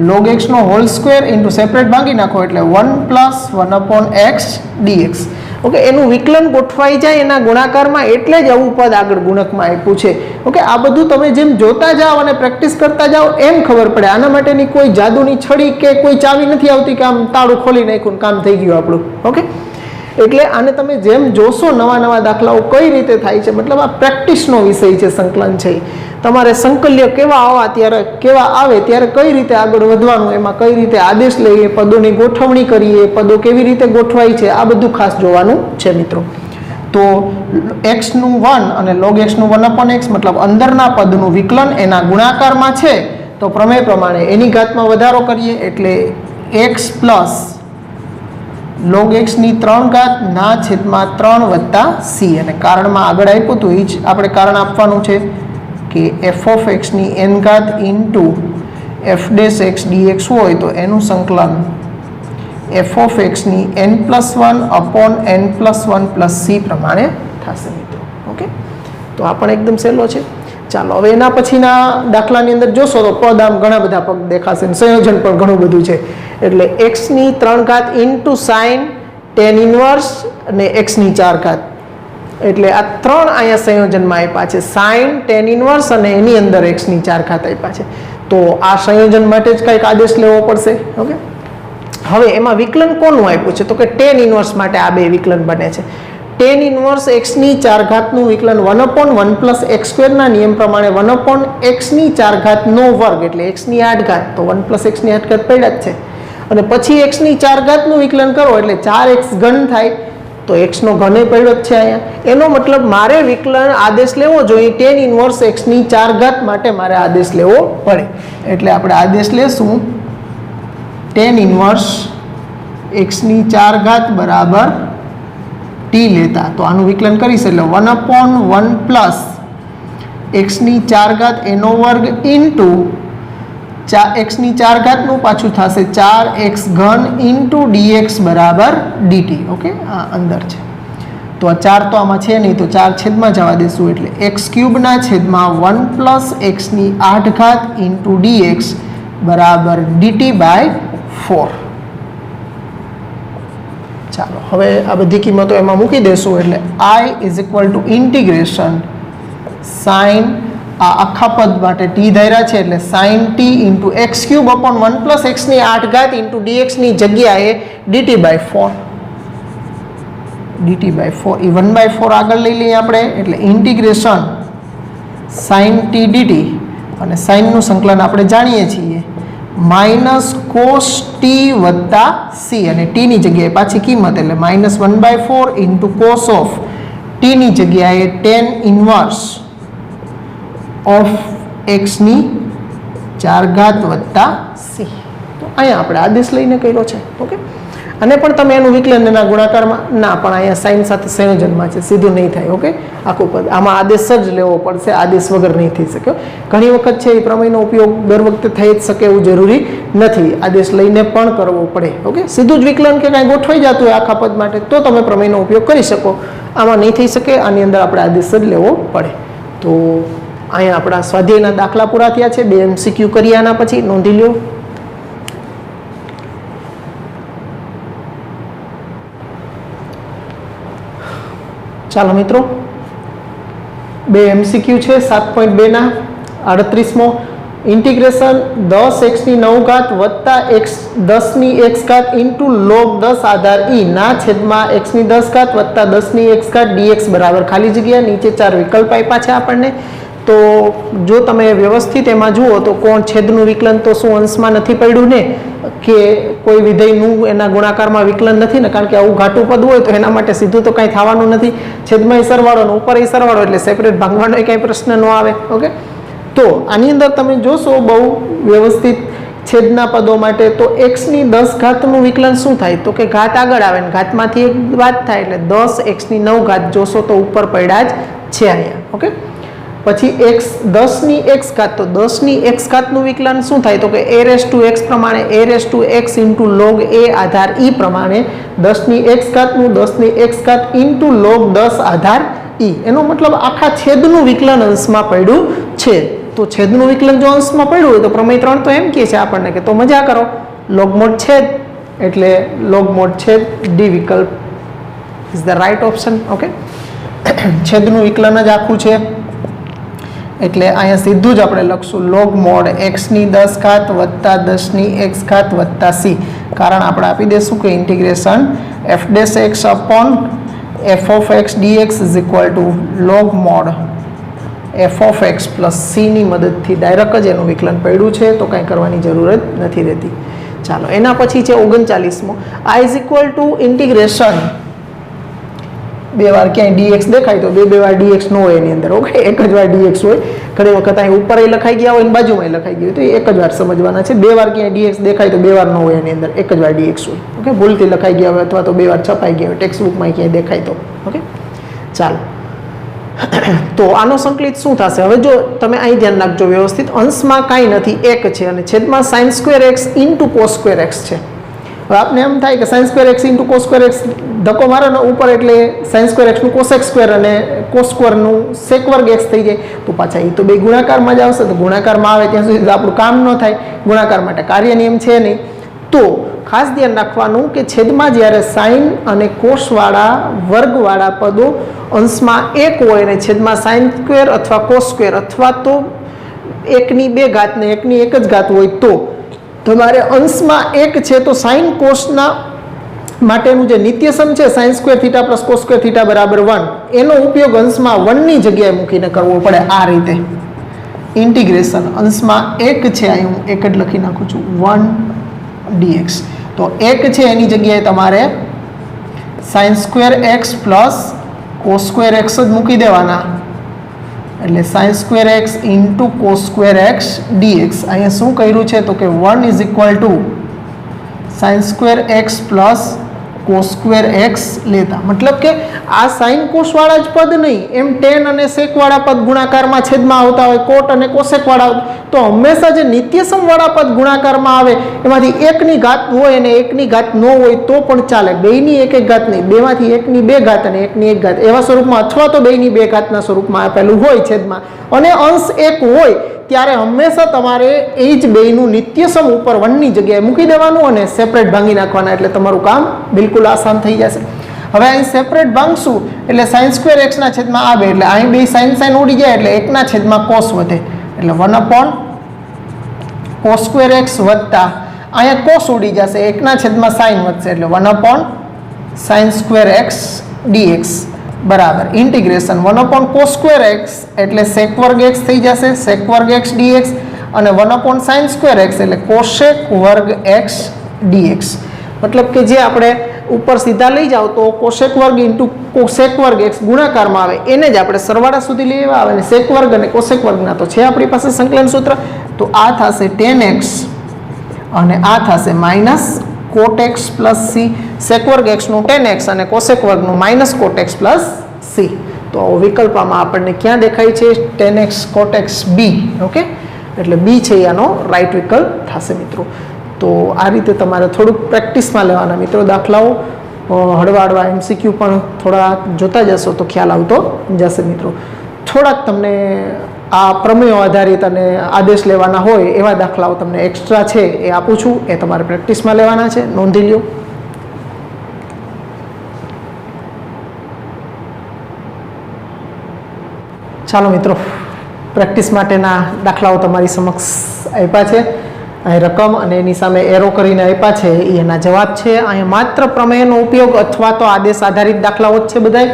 log x નો હોલ સ્ક્વેર ઇન્ટુ સેપરેટ ભાગી નાખો એટલે 1 + 1/x dx. ઓકે, એનું વિકલન ગોઠવાઈ જાય એના ગુણાકારમાં, એટલે જ આવું પદ આગળ ગુણકમાં આપ્યું છે. ઓકે, આ બધું તમે જેમ જોતા જાઓ અને પ્રેક્ટિસ કરતા જાઓ એમ ખબર પડે. આના માટેની કોઈ જાદુની છડી કે કોઈ ચાવી નથી આવતી કે આમ તાળું ખોલી નાખ્યું કામ થઈ ગયું આપણું. ઓકે, એટલે આને તમે જેમ જોશો નવા નવા દાખલાઓ કઈ રીતે થાય છે, મતલબ આ પ્રેક્ટિસનો વિષય છે, સંકલન છે. તમારે સંકલ્ય કેવા આવે ત્યારે કઈ રીતે આગળ વધવાનું, એમાં કઈ રીતે આદેશ લઈએ, પદોની ગોઠવણી કરીએ, પદો કેવી રીતે ગોઠવાય છે, આ બધું ખાસ જોવાનું છે મિત્રો. તો x નું 1 અને log x નું 1/x મતલબ અંદરના પદનું વિકલન એના ગુણાકારમાં છે, તો પ્રમેય પ્રમાણે એની ઘાતમાં વધારો કરીએ એટલે x + log x ની 3 ઘાત ના છેદમાં 3 + c. અને કારણમાં આગળ આપ્યું હતું એ જ આપણે કારણ આપવાનું છે કે f(x) ની n ઘાત ઇન્ટુ f' x dx હોય તો એનું સંકલન f(x) ની n+1/n+1 + c પ્રમાણે થશે મિત્રો. ઓકે, તો આ પણ એકદમ સહેલો છે. ચાલો, હવે એના પછીના દાખલાની અંદર જોશો તો પદ આમ ઘણા બધા પદ દેખાશે, સંયોજન પણ ઘણું બધું છે. એટલે x ની 3 ઘાત ઇન્ટુ sin tan ઇન્વર્સ અને x ની 4 ઘાત, એટલે આ 3 અહીંયા સંયોજનમાં આપ્યા છે, sin tan ઇન્વર્સ અને એની અંદર x ની 4 ઘાત આપ્યા છે. તો આ સંયોજન માટે જ કંઈક આદેશ લેવો પડશે. ઓકે, હવે એમાં વિકલન કોનું આપ્યું છે? તો કે tan ઇન્વર્સ માટે આ બે વિકલન બને છે. ટેન ઇનવર્સ એક્સની 4 ઘાતનું વિકલન 1/1 + x² નિયમ પ્રમાણે 1/x ની 4 ઘાતનો વર્ગ એટલે x ની 8 ઘાત, તો 1 + x ની 8 ઘાત પડ્યા જ છે, અને પછી x ની 4 ઘાતનું વિકલન કરો એટલે 4x ઘન થાય, તો x નો ઘન પડ્યો જ છે અહીંયા. એનો મતલબ મારે વિકલન આદેશ લેવો જોઈએ ટેન ઇનવર્સ x ની 4 ઘાત માટે મારે આદેશ લેવો પડે, એટલે આપણે આદેશ લેશું ટેન ઇનવર્સ x ની 4 ઘાત બરાબર t લેતા, તો આનું વિકલન કરીશ એટલે 1/1 + x ની 4 ઘાત એનો વર્ગ ઇન્ટુ x ની 4 ઘાતનું પાછું થશે 4x ઘન ઇન્ટુ dx બરાબર dt. ઓકે, આ અંદર છે તો આ 4 તો આમાં છે નહીં, તો 4 છેદમાં જવા દેશું એટલે x³ ના છેદમાં 1 + x ની 8 ઘાત ઇન્ટુ dx બરાબર dt/4. ચાલો હવે આ બધી કિંમતો એમાં મૂકી દેશું એટલે I = ઇન્ટિગ્રેશન સાઇન આ આખા પદ માટે t ધાર્યા છે એટલે sin t × x³ / 1 + x ની 8 ઘાત × dx ની જગ્યાએ dt/4 એ 1/4 આગળ લઈ લઈએ આપણે એટલે ઇન્ટિગ્રેશન sin t dt અને sin નું સંકલન આપણે જાણીએ છીએ -cos t + c અને t ની જગ્યાએ પાછી કિંમત એટલે -1/4 × cos of t ની જગ્યાએ tan ઇન્વર્સ ઓફ x ની 4 ઘાત વત્તા c. તો અહીંયા આપણે આદેશ લઈને કર્યો છે. ઓકે, અને પણ તમે એનું વિકલન એના ગુણાકારમાં ના, પણ અહીંયા સાઇન સાથે સંયોજનમાં છે, સીધું નહીં થાય. ઓકે, આખું પદ આમાં આદેશ જ લેવો પડશે, આદેશ વગર નહીં થઈ શકે. ઘણી વખત છે એ પ્રમેયનો ઉપયોગ દર વખતે થઈ જ શકે એવું જરૂરી નથી, આદેશ લઈને પણ કરવો પડે. ઓકે, સીધું જ વિકલન કે કાંઈ ગોઠવાઈ જતું હોય આખા પદ માટે તો તમે પ્રમેયનો ઉપયોગ કરી શકો, આમાં નહીં થઈ શકે, આની અંદર આપણે આદેશ જ લેવો પડે. તો અહીંયા આપણા સ્વાધ્યાયના દાખલા પૂરા થયા છે. 2 MCQ કરી આના પછી નોંધી લ્યો. ચાલો મિત્રો, 2 MCQ છે 7.2 ના 38મો. ઇન્ટિગ્રેશન 10x9 ઘાત વત્તા x10x ઘાત ઇન્ટુ log 10 આધાર e ના છેદમાં x10 ઘાત વત્તા 10x ઘાત dx બરાબર ખાલી જગ્યા. નીચે 4 વિકલ્પ આપ્યા છે આપણને. તો જો તમે વ્યવસ્થિત એમાં જુઓ તો કોણ છેદનું વિકલન તો શું અંશમાં નથી પડ્યું ને, કે કોઈ વિધેયનું એના ગુણાકારમાં વિકલન નથી ને, કારણ કે આવું ઘાટું પદ હોય તો એના માટે સીધું તો કાંઈ થવાનું નથી. છેદમાં સરવાળો ને ઉપર સરવાળો એટલે સેપરેટ ભાગવાનો કાંઈ પ્રશ્ન ન આવે. ઓકે, તો આની અંદર તમે જોશો બહુ વ્યવસ્થિત છેદના પદો માટે તો x10 ઘાતનું વિકલન શું થાય તો કે ઘાત આગળ આવે ને ઘાતમાંથી એક બાદ થાય એટલે 10x9 ઘાત જોશો તો ઉપર પડ્યા જ છે અહીંયા. ઓકે, પછી x10x ઘાત તો 10x ઘાતનું વિકલન શું થાય તો કે a⁴x પ્રમાણે a⁴x × log a Aadhaar e પ્રમાણે 10x ઘાતનું 10x ઘાત × log 10 આધાર e. એનો મતલબ આખા છેદનું વિકલન અંશમાં પડ્યું છે. તો છેદનું વિકલન જો અંશમાં પડ્યું હોય તો પ્રમેય 3 તો એમ કહે છે આપણને કે તો મજા કરો, logમોડ છેદ એટલે logમોડ છેદ d વિકલ્પ is the right option. Okay, છેદનું વિકલન જ આખું છે એટલે અહીંયા સીધું જ આપણે લખશું logમોડ x10 ઘાત વત્તા 10x ઘાત વત્તા c. કારણ આપણે આપી દઈશું કે integration f'(x) f(x) dx logમોડ f(x) + c ની મદદથી ડાયરેક્ટ જ એનું વિકલન પડ્યું છે, તો કાંઈ કરવાની જરૂર જ નથી રહેતી. ચાલો એના પછી છે 39મો. I = ઇન્ટિગ્રેશન 2 વાર ક્યાંય dx દેખાય તો 2 વાર dx ન હોય એની અંદર. ઓકે, એક જ વાર dx હોય. ઘણી વખત અહીં ઉપર લખાઈ ગયા હોય ને બાજુમાં લખાઈ ગયું હોય તો એક જ વાર સમજવાના છે. 2 વાર ક્યાંય dx દેખાય તો 2 વાર ન હોય એની અંદર, એક જ વાર dx હોય. ઓકે, ભૂલથી લખાઈ ગયા હોય અથવા તો 2 વાર છપાઈ ગયા હોય ટેક્સ્ટ બુકમાં ક્યાંય દેખાય તો. ઓકે, ચાલો તો આનો સંકલિત શું થશે હવે જો તમે અહીં ધ્યાન રાખજો વ્યવસ્થિત. અંશમાં કાંઈ નથી, એક છે અને છેદમાં sin²x × cos²x છે. હવે આપને એમ થાય કે sin²x × cos²x ધક્કો મારો ને ઉપર એટલે sin²x નું cos² અને cos² નું sec² x થઈ જાય તો પાછા એ તો બે ગુણાકારમાં જ આવશે. તો ગુણાકારમાં આવે ત્યાં સુધી આપણું કામ ન થાય, ગુણાકાર માટે કાર્ય નિયમ છે નહીં. તો ખાસ ધ્યાન રાખવાનું કે છેદમાં જ્યારે સાઇન અને કોસવાળા વર્ગવાળા પદો અંશમાં એક હોય અને છેદમાં sin² અથવા cos² અથવા તો 1/2 ઘાત ને 1 ની 1 જ ઘાત હોય તો તમારે અંશમાં એક છે તો સાઇન કોસના માટેનું જે નિત્યસમ છે sine square theta plus cos square theta બરાબર 1, એનો ઉપયોગ અંશમાં 1 ની જગ્યાએ મૂકીને કરવો પડે આ રીતે. ઇન્ટિગ્રેશન અંશમાં 1 છે, અહીં હું 1 જ લખી નાખું છું, 1 dx. તો 1 છે એની જગ્યાએ તમારે sine square x plus cos square x જ મૂકી દેવાના, એટલે sine square x into cos square x dx. અહીંયા શું કર્યું છે તો કે 1 is equal to sine square x plus cos square x લેતા, મતલબ કે આ સાઇન કોસવાળા જ પદ નહીં, એમ ટેન અને સેકવાળા પદ ગુણાકારમાં છેદમાં આવતા હોય, કોટ અને કોસેકવાળા, તો હંમેશા જે નિત્યસમવાળા પદ ગુણાકારમાં આવે એમાંથી એકની ઘાત હોય અને એકની ઘાત ન હોય તો પણ ચાલે, બેયની એક એક ઘાત નહીં, બેમાંથી એકની બે ઘાત અને એકની એક ઘાત એવા સ્વરૂપમાં, અથવા તો બેયની બે ઘાતના સ્વરૂપમાં આપેલું હોય છેદમાં, અને અંશ એક હોય ત્યારે હંમેશા તમારે એ જ બેયનું નિત્યસમ ઉપર 1 ની જગ્યાએ મૂકી દેવાનું અને સેપરેટ ભાંગી નાખવાના, એટલે તમારું કામ બિલકુલ આસાન થઈ જશે. હવે અહીં સેપરેટ ભાંગશું એટલે સાઇન સ્ક્વેર એક્સના છેદમાં આવે, એટલે અહીં બે સાઇન સાઇન ઉડી જાય એટલે 1 છેદમાં કોસ વધે, એટલે 1 અપોન કોસ સ્ક્વેર એક્સ વત્તા અહીંયા કોસ ઉડી જશે, 1 છેદમાં સાઇન વધશે, એટલે 1 upon sine square x dx બરાબર integration 1 upon cos square X એટલે સેક વર્ગ એક્સ થઈ જશે, સેક વર્ગ એક્સ ડીએક્સ, અને 1 અપોન સાઇન સ્ક્વેર એક્સ એટલે કોશેક વર્ગ એક્સ ડીએક્સ. મતલબ કે જે આપણે ઉપર સીધા લઈ જાઓ તો કોશેક વર્ગ ઇન્ટુ કોસેક વર્ગ એક્સ ગુણાકારમાં આવે એને જ આપણે સરવાળા સુધી લેવા આવે, અને સેક વર્ગ અને કોસેક વર્ગના તો છે આપણી પાસે સંકલન સૂત્ર, તો આ થશે tan x અને આ થશે minus cot X plus C, sec વર્ગ એક્સનું tan x અને કોસેક વર્ગનું minus cot X plus C. તો વિકલ્પમાં આપણને ક્યાં દેખાય છે tan x cot X B, okay, એટલે બી છે આનો રાઈટ વિકલ્પ થશે મિત્રો. તો આ રીતે તમારે થોડુંક પ્રેક્ટિસમાં લેવાના મિત્રો દાખલાઓ, હળવા હળવા MCQ પણ થોડા જોતા જશો તો ખ્યાલ આવતો જશે મિત્રો. થોડાક તમને આ પ્રમેયો આધારિત અને આદેશ લેવાના હોય એવા દાખલાઓ તમને એક્સ્ટ્રા છે એ આપું છું, એ તમારે પ્રેક્ટિસમાં લેવાના છે, નોંધી લ્યો. ચાલો મિત્રો, પ્રેક્ટિસ માટેના દાખલાઓ તમારી સમક્ષ આપ્યા છે, અહીં રકમ અને એની સામે એરો કરીને આપ્યા છે એ એના જવાબ છે. અહીંયા માત્ર પ્રમેયનો ઉપયોગ અથવા તો આદેશ આધારિત દાખલાઓ જ છે બધાય.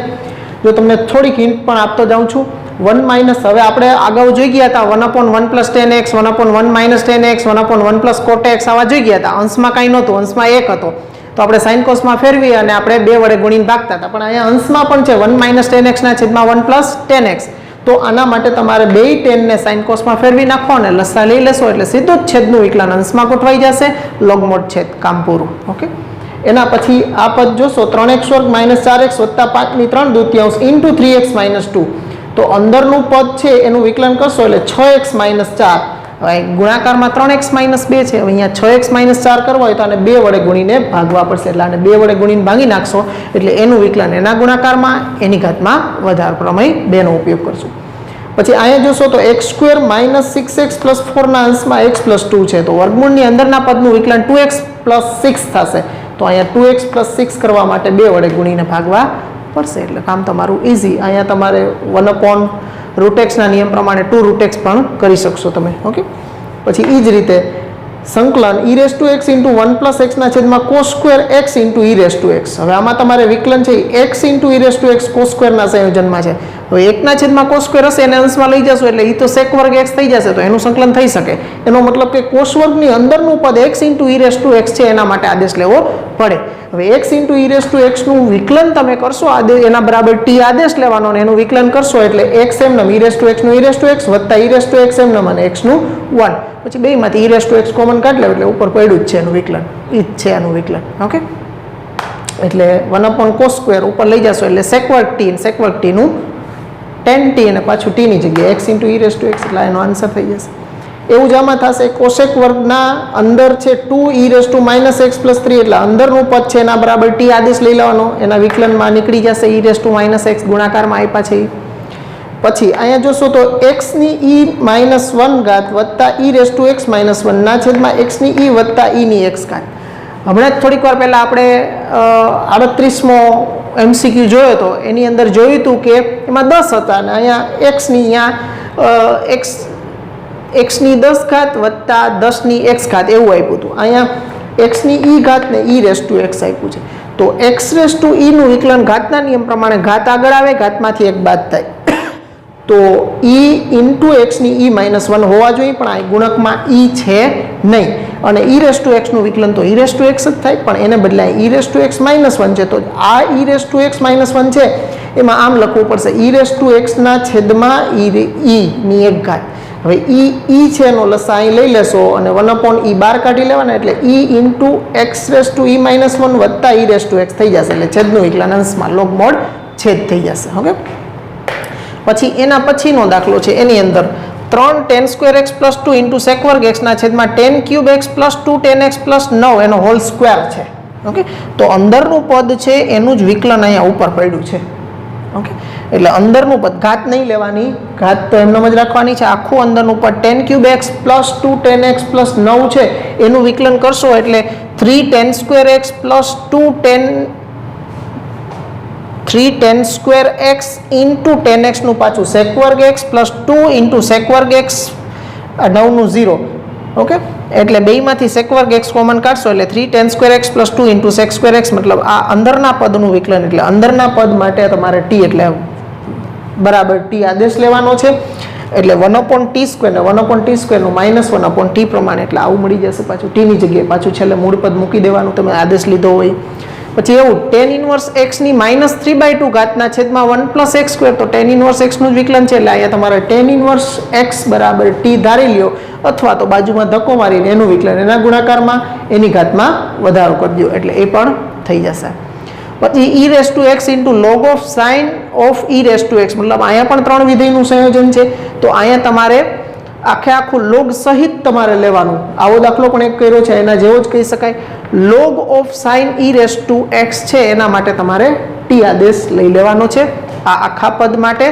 જો તમને થોડીક હિન્ટ પણ આપતો જાઉં છું, 1 માઇનસ, હવે આપણે અગાઉ જોઈ ગયા હતા 1 upon 1 plus ten x, 1 upon 1 minus ten x, 1 upon 1 plus કોટ એક્સ, આવા જોઈ ગયા હતા. અંશમાં કાંઈ નહોતું, અંશમાં 1 હતો, તો આપણે સાઇન કોસમાં ફેરવી અને આપણે 2 વડે ગુણીને ભાગતા હતા. પણ અહીંયા અંશમાં પણ છે 1 માઇનસ ટેન એક્સના છેદમાં 1 પ્લસ ટેન એક્સ, તો આના માટે તમારે બે ટેનને સાઇન કોસમાં ફેરવી નાખો અને લસા લઈ લેશો એટલે સીધું જ છેદનું વિકલન અંશમાં ગોઠવાઈ જશે, લોગમોડ છેદ, કામ પૂરું. ઓકે, એના પછી આ પદ જોશો 3x વર્ગ માઇનસ 4x વત્તા 5/3 ઇન્ટુ 3x માઇનસ 2, તો અંદરનું પદ છે એનું વિકલન કરશો એટલે 6x માઇનસ 4, હવે ગુણાકારમાં 3x માઇનસ 2 છે, હવે અહીંયા 6x માઇનસ 4 કરવો હોય તો આને 2 વડે ગુણીને ભાગવા પડશે, એટલે આને 2 વડે ગુણીને ભાગી નાખશો એટલે એનું વિકલન એના ગુણાકારમાં, એની ઘાતમાં વધાર પ્રમેય 2 નો ઉપયોગ કરશું. પછી અહીંયા જોશો તો x square minus 6x plus 4ના અંશમાં x પ્લસ 2 છે, તો વર્ગમૂળની અંદરના પદનું વિકલન 2x પ્લસ 6 થશે, તો અહીંયા 2x પ્લસ 6 કરવા માટે 2 વડે ગુણીને ભાગવા પડશે, એટલે કામ તમારું ઇઝી. અહીંયા તમારે 1 અપોન રૂટ એક્સના નિયમ પ્રમાણે 2 રૂટ એક્સ પણ કરી શકશો તમે. ઓકે, પછી એ જ રીતે સંકલન e raise to X into 1 plus એક્સના છેદમાં cos square x into e raise to X. હવે આમાં તમારે વિકલન છે X into e raise to X cos સ્ક્વેરના સંયોજનમાં છે, હવે 1 છેદમાં કોસ સ્ક્વેર હશે એને અંશમાં લઈ જશો એટલે એ તો સેક વર્ગ એક્સ થઈ જશે, તો એનું સંકલન થઈ શકે. એનો મતલબ કે કોસ વર્ગની અંદરનું પદ X into e raise to X છે એના માટે આદેશ લેવો પડે. હવે X into e raise to એક્સનું વિકલન તમે કરશો, એના બરાબર ટી આદેશ લેવાનો અને એનું વિકલન કરશો એટલે એક્સ એમ નમ e રેસ ટુ એક્સનું e રેસ ટુ એક્સ વત્તા e રેસ ટુ એક્સ એમ નમ અને એક્સનું 1, પછી બેમાંથી e raise to X common કાઢી લે એટલે ઉપર પડ્યું જ છે એનું વિકલન, એ જ છે એનું વિકલન. ઓકે, એટલે 1 અપોન કોસ સ્ક્વેર ઉપર લઈ જશો એટલે સેક વર્ગ ટી, સેક વર્ગ ટીનું tan t અને પાછું t ની જગ્યાએ x into e raise to x, એટલે એનો આન્સર થઈ જશે. એવું જ આમાં થશે કોસેક વર્ગના અંદર છે 2 e raise two minus x plus 3, એટલે અંદરનું પદ છે એના બરાબર t આદેશ લઈ લેવાનો, એના વિકલનમાં નીકળી જશે e raise two minus x ગુણાકારમાં આપ્યા છે. પછી અહીંયા જોશો તો x ની e માઇનસ 1 ઘાત વત્તા e raise to x minus 1 ના છેદમાં x ની e વત્તા e ની x ઘાત. હમણાં જ થોડીક વાર પહેલાં આપણે 38મો MCQ જોયો હતો, એની અંદર જોયું હતું કે એમાં 10 હતા અને અહીંયા x ની અહીંયા x ની 10 ઘાત વત્તા 10 ની x ઘાત એવું આપ્યું હતું. અહીંયા એક્સની ઈ ઘાત ને ઈ રેસ ટુ એક્સ આપ્યું છે. તો એક્સ રેસ ટુ ઈનું વિકલન ઘાતના નિયમ પ્રમાણે ઘાત આગળ આવે, ઘાતમાંથી એક બાદ થાય. તો ઈ ઇન્ટુ એક્સની ઈ -1 હોવા જોઈએ, પણ આ ગુણકમાં ઈ છે નહીં. અને ઈ રેસ ટુ એક્સનું વિકલન તો ઈ રેસ ટુ એક્સ જ થાય, પણ એને બદલે ઈ રેસ ટુ એક્સ -1 છે. તો આ ઈ રેસ ટુ એક્સ -1 છે એમાં આમ લખવું પડશે ઈ રેસ ટુ એક્સના છેદમાં ઈ ની એક ઘાત. હવે ઈ છે એનો લસા અહીં લઈ લેશો અને 1/e બહાર કાઢી લેવાના, એટલે E into X raise to E -1 વત્તા ઈ રેસ ટુ એક્સ થઈ જશે. એટલે છેદનું વિકલન અંશમાં લોગ મોડ છેદ થઈ જશે. ઓકે, પછી એના પછીનો દાખલો છે, એની અંદર 3 tan² x + 2 into sec² x ના છેદમાં tan³ x + 2 tan x + 9 એનો હોલ સ્ક્વેર છે. ઓકે, તો અંદરનું પદ છે એનું જ વિકલન અહીંયા ઉપર પડ્યું છે. ઓકે, એટલે અંદરનું પદ ઘાત નહીં લેવાની, ઘાત તો એમનેમ જ રાખવાની છે. આખું અંદરનું પદ tan³ x + 2 tan x + 9 છે એનું વિકલન કરશો એટલે 3 tan² x + 2 tan² x into tan x નું પાછું sec² x + 2 into sec² x 9 નું 0. ઓકે, એટલે બેમાંથી sec² x કોમન કાઢશો એટલે 3 tan² x + 2 into sec² x, મતલબ આ અંદરના પદનું વિકલન. એટલે અંદરના પદ માટે તમારે t એટલે બરાબર t આદેશ લેવાનો છે. એટલે 1/t² ને 1/t² નું -1/t પ્રમાણે, એટલે આવું મળી જશે. પાછું t ની જગ્યાએ પાછું છેલ્લે મૂળ પદ મૂકી દેવાનું તમે આદેશ લીધો હોય. પછી એવું tan ઇન્વર્સ x ની -3/2 ઘાતના છેદમાં 1 + x², તો tan ઇન્વર્સ x નું જ વિકલન છે. એટલે અહીંયા તમારે tan ઇન્વર્સ x બરાબર t ધારી લ્યો, અથવા તો બાજુમાં ધક્કો મારીને એનું વિકલન એના ગુણાકારમાં એની ઘાતમાં વધારો કરી દો, એટલે એ પણ થઈ જશે. પછી e raise to X into log of sine of e raise to x, મતલબ અહીંયા પણ 3 વિધેયનું સંયોજન છે. તો અહીંયા તમારે આખું લોગ સહિત તમારે લેવાનું. આવો દાખલો પણ એક કર્યો છે, એના જેવો જ કહી શકાય. Log of sine e raise to X છે એના માટે તમારે ટી આદેશ લઈ લેવાનો છે આ આખા પદ માટે,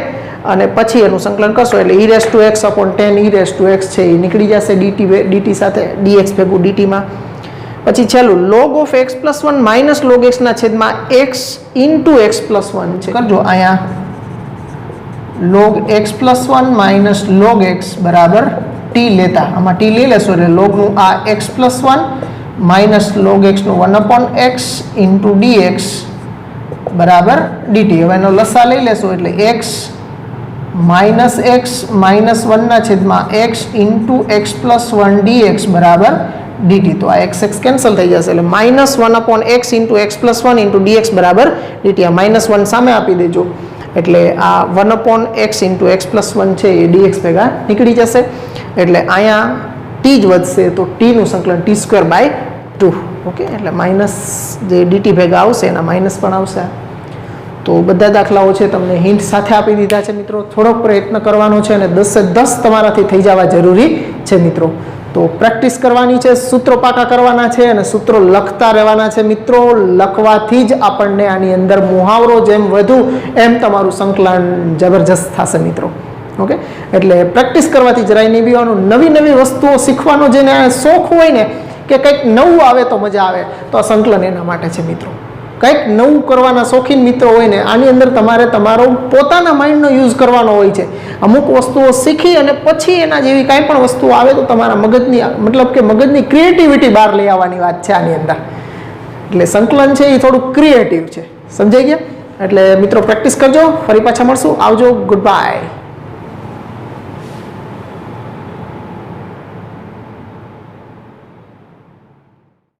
અને પછી એનું સંકલન કરશો એટલે e raise to x upon 10 e raise to X છે એ નીકળી જશે dt સાથે, dx ભેગું dt માં. પછી છેલ્લું log of x + 1 minus log x ના છેદમાં x ઇન્ટુ x + 1 છે. કરજો અહીંયા log x + 1 minus log x બરાબર t લેતા, આમાં t લઈ લેશો એટલે log નું આ x + 1 માઇનસ log x નું 1/x ઇન્ટુ dx બરાબર dt. હવે એનો લસા લઈ લેશો એટલે x માઇનસ 1 ના છેદમાં x ઇન્ટુ x + 1 dx બરાબર dt. તો આ x કેન્સલ થઈ જશે એટલે -1/x into x + 1 into dx બરાબર dt. આ -1 સામે આપી દેજો એટલે આ 1/x ઇન્ટુ x + 1 છે એ dx ભેગા નીકળી જશે. એટલે અહીંયા t જ વધશે તો t નું સંકલન t²/2. ઓકે, એટલે માઇનસ જે dt ભેગા આવશે એના માઇનસ પણ આવશે. તો બધા દાખલાઓ છે તમને હિન્ટ સાથે આપી દીધા છે મિત્રો. થોડોક પ્રયત્ન કરવાનો છે અને 10 તમારાથી થઈ જવા જરૂરી છે મિત્રો. તો પ્રેક્ટિસ કરવાની છે, સૂત્રો પાકા કરવાના છે અને સૂત્રો લખતા રહેવાના છે મિત્રો. લખવાથી જ આપણને આની અંદર મુહાવરો જેમ વધુ એમ તમારું સંકલન જબરજસ્ત થશે મિત્રો. ઓકે, એટલે પ્રેક્ટિસ કરવાથી જરાય નહીં બીવાનું. નવી વસ્તુઓ શીખવાનો જેને શોખ હોય ને કે કંઈક નવું આવે તો મજા આવે, તો આ સંકલન એના માટે છે મિત્રો. કંઈક નવું કરવાના શોખીન મિત્રો હોય ને આની અંદર તમારે તમારો પોતાના માઇન્ડનો યુઝ કરવાનો હોય છે. અમુક વસ્તુઓ શીખી અને પછી એના જેવી કાંઈ પણ વસ્તુઓ આવે તો તમારા મગજની મતલબ કે મગજની ક્રિએટિવિટી બહાર લઈ આવવાની વાત છે આની અંદર. એટલે સંકલન છે એ થોડું ક્રિએટિવ છે, સમજાઈ ગયા? એટલે મિત્રો પ્રેક્ટિસ કરજો. ફરી પાછા મળશું. આવજો. Good bye.